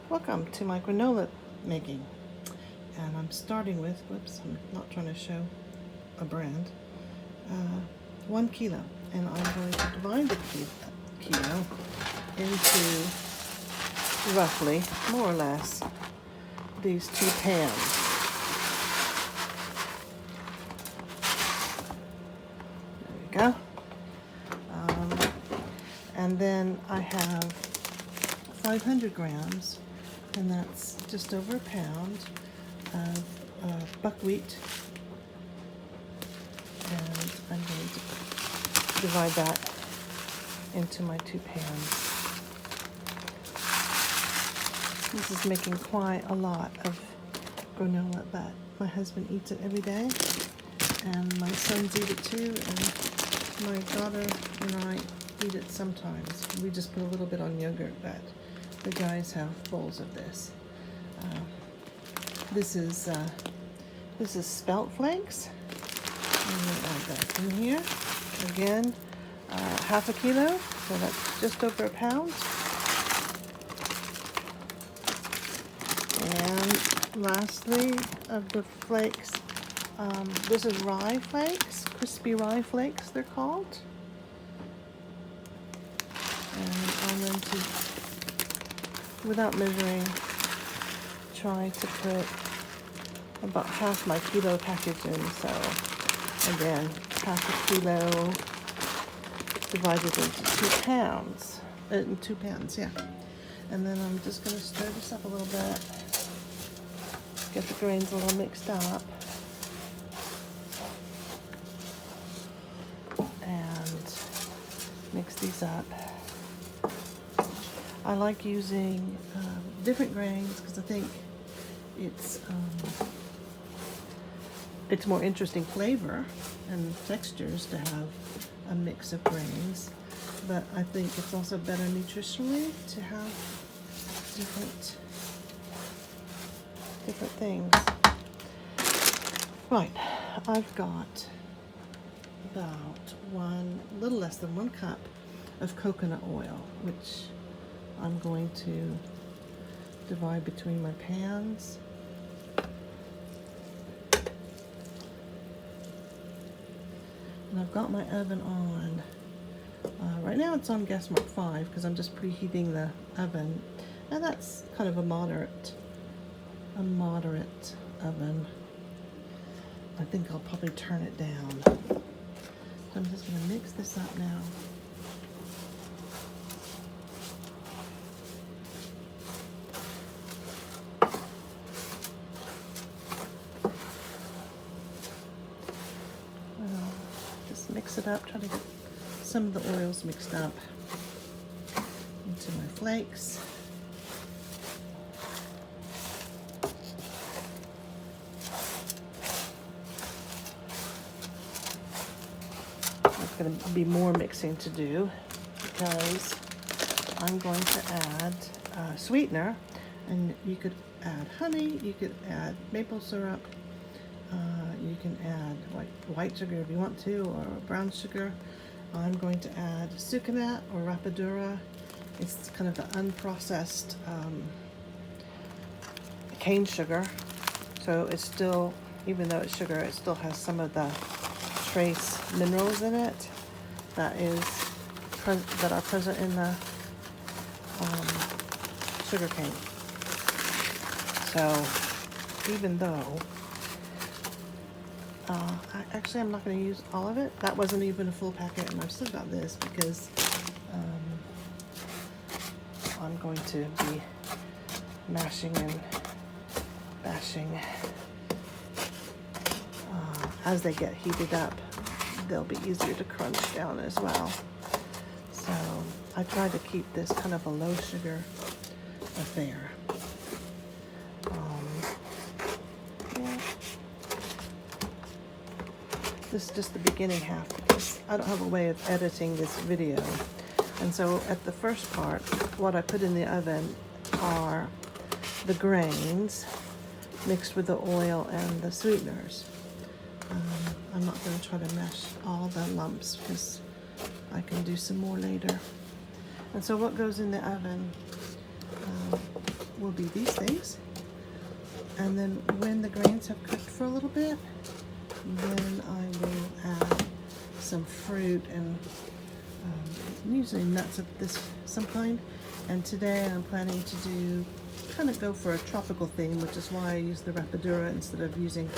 Welcome to my granola making. And I'm starting with, whoops, I'm not trying to show a brand, 1 kilo. And I'm going to divide the kilo into roughly, more or less, these 2 pans. There we go. And then I have 500 grams, and that's just over a pound of buckwheat. And I'm going to divide that into my 2 pans. This is making quite a lot of granola, but my husband eats it every day, and my sons eat it too, and my daughter and I eat it sometimes. We just put a little bit on yogurt, but the guys have bowls of this. This is spelt flakes. I'm going to add that in here. Again, half a kilo, so that's just over a pound. And lastly, of the flakes, this is rye flakes, crispy rye flakes they're called. And I'm going to, without measuring, try to put about half my kilo package in. So again, half a kilo divided into 2 pounds. In 2 pounds, yeah. And then I'm just going to stir this up a little bit. Get the grains a little mixed up. And mix these up. I like using different grains because I think it's more interesting flavor and textures to have a mix of grains, but I think it's also better nutritionally to have different things. Right, I've got about a little less than 1 cup of coconut oil, which I'm going to divide between my pans. And I've got my oven on. Right now it's on gas mark 5 because I'm just preheating the oven. And that's kind of a moderate oven. I think I'll probably turn it down. So I'm just going to mix this up now. Mix it up, try to get some of the oils mixed up into my flakes. There's going to be more mixing to do because I'm going to add sweetener, and you could add honey, you could add maple syrup, you can add white sugar if you want to, or brown sugar. I'm going to add sucanat or rapadura. It's kind of the unprocessed cane sugar. So it's still, even though it's sugar, it still has some of the trace minerals in it that are present in the sugar cane. So even though actually, I'm not going to use all of it. That wasn't even a full packet, and I've still got this because I'm going to be mashing and bashing. As they get heated up, they'll be easier to crunch down as well. So I try to keep this kind of a low sugar affair. This is just the beginning half because I don't have a way of editing this video. And so at the first part, what I put in the oven are the grains mixed with the oil and the sweeteners. I'm not going to try to mash all the lumps because I can do some more later. And so what goes in the oven, will be these things. And then when the grains have cooked for a little bit, then I will add some fruit and usually nuts of some kind. And today I'm planning to kind of go for a tropical theme, which is why I use the rapadura instead of using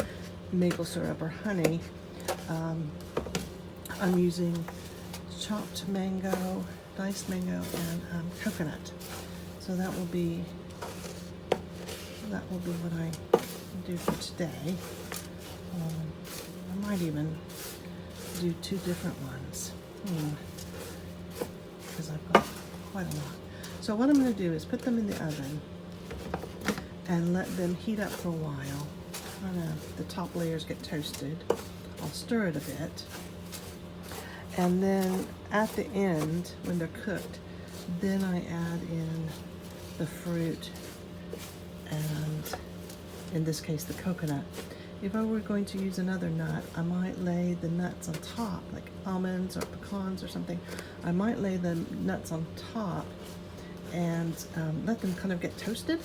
maple syrup or honey. I'm using chopped mango, diced mango, and coconut. So that will be what I do for today. I might even do 2 different ones because I've got quite a lot. So what I'm going to do is put them in the oven and let them heat up for a while. The top layers get toasted. I'll stir it a bit. And then at the end, when they're cooked, then I add in the fruit and, in this case, the coconut. If I were going to use another nut, I might lay the nuts on top, like almonds or pecans or something. I might lay the nuts on top and let them kind of get toasted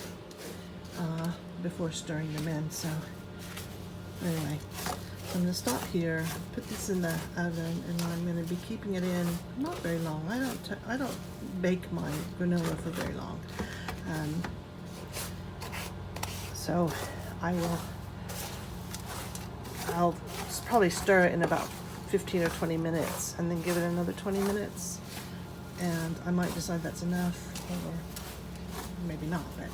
before stirring them in. So anyway, I'm going to stop here, put this in the oven, and I'm going to be keeping it in not very long. I don't bake my granola for very long. So I'll probably stir it in about 15 or 20 minutes and then give it another 20 minutes. And I might decide that's enough, or maybe not, but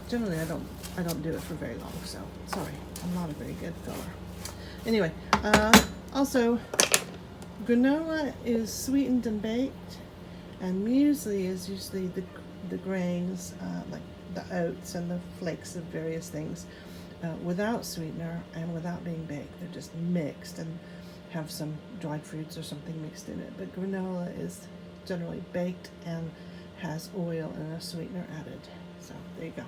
generally I don't do it for very long, so sorry, I'm not a very good filler. Anyway, also granola is sweetened and baked, and muesli is usually the grains, like the oats and the flakes of various things, without sweetener and without being baked. They're just mixed and have some dried fruits or something mixed in it. But granola is generally baked and has oil and a sweetener added. So there you go.